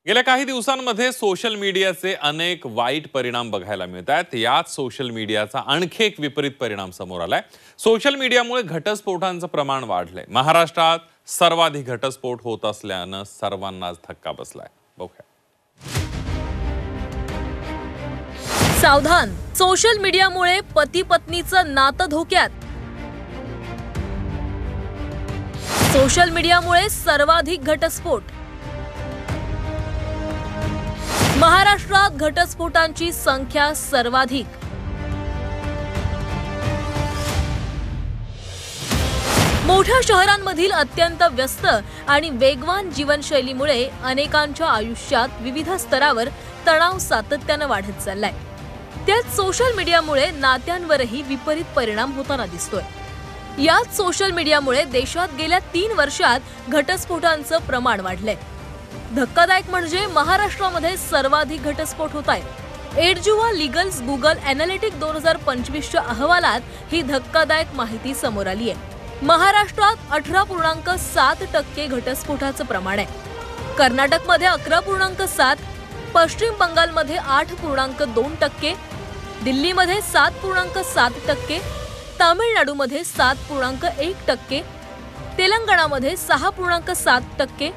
गेल्या काही दिवसांमध्ये सोशल मीडियाचे अनेक वाईट परिणाम बघायला मिळतात। याच सोशल मीडियाचा आणखी एक विपरीत परिणाम समोर आलाय। सोशल मीडियामुळे घटस्फोटांचं प्रमाण वाढलंय। महाराष्ट्रात सर्वाधिक घटस्फोट होत असल्यानं सर्वांनाच धक्का बसलाय। बघूया। सावधान, सोशल मीडियामुळे पती पत्नीचं नातं धोक्यात। सोशल मीडियामुळे सर्वाधिक घटस्फोट। महाराष्ट्रात घटस्फोटांची संख्या सर्वाधिक। मोठ्या शहरांमधील अत्यंत व्यस्त आणि वेगवान जीवनशैलीमुळे अनेकांच्या आयुष्यात विविध स्तरावर तणाव सातत्याने वाढत चाललाय। त्यात सोशल मीडियामुळे नात्यांवरही विपरीत परिणाम होताना दिसतोय। याच सोशल मीडियामुळे देशात गेल्या 3 वर्षात घटस्फोटांचं प्रमाण वाढलंय। धक्कादायक म्हणजे महाराष्ट्रामध्ये सर्वाधिक घटस्फोट होत आहेत। एडजुवा लीगल्स गुगल एनालिटिक 2025च्या अहवालात ही धक्कादायक माहिती समोर आली आहे। महाराष्ट्रात 18.7% घटस्फोटाचं प्रमाण आहे। कर्नाटकमध्ये 11.7%, पश्चिम बंगालमध्ये 8.2%, दिल्लीमध्ये 7.7%, तामिळनाडूमध्ये 7.1%, तेलंगणामध्ये 6.7%,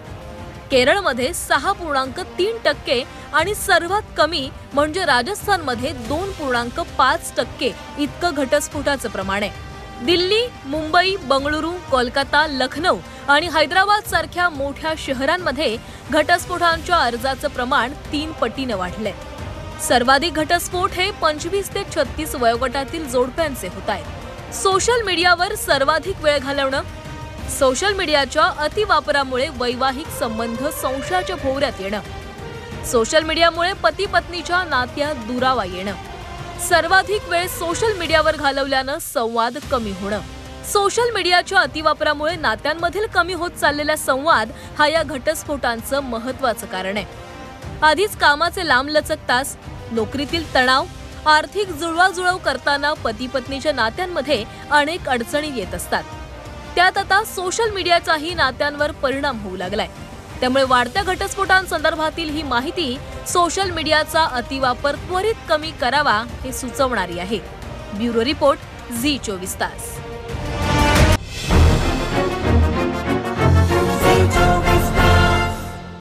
केरळमध्ये 6.3% आणि सर्वात कमी म्हणजे राजस्थानमध्ये 2.5% इतकं घटस्फोटाचं प्रमाण आहे। दिल्ली, मुंबई, बंगळुरू, कोलकाता, लखनौ आणि हैदराबाद सारख्या मोठ्या शहरांमध्ये घटस्फोटांच्या अर्जाचं प्रमाण 3 पटीने वाढलंय। सर्वाधिक घटस्फोट हे 25 ते 36 वयोगटातील जोडप्यांचे होत आहेत। सोशल मीडियावर सर्वाधिक वेळ घालवणं, सोशल मीडियाच्या अतिवापरामुळे वैवाहिक संबंध संशयाच्या भोवऱ्यात येणं, सोशल मीडियामुळे पती पत्नीच्या नात्यात दुरावा येणं, सर्वाधिक वेळ सोशल मीडियावर घालवल्यानं संवाद कमी होणं, सोशल मीडियाच्या अतिवापरामुळे नात्यांमधील कमी होत चाललेला संवाद हा या घटस्फोटांचं महत्त्वाचं कारण आहे। आधीच कामाचे लांबलचक तास, नोकरीतील तणाव, आर्थिक जुळवाजुळव करताना पती पत्नीच्या नात्यांमध्ये अनेक अडचणी येत असतात। त्यात आता सोशल मीडियाचाही नात्यांवर परिणाम होऊ लागलाय। त्यामुळे वाढत्या घटस्फोटांसंदर्भातील ही माहिती सोशल मीडियाचा अतिवापर त्वरित कमी करावा हे सुचवणारी आहे। ब्युरो रिपोर्ट, झी 24 तास।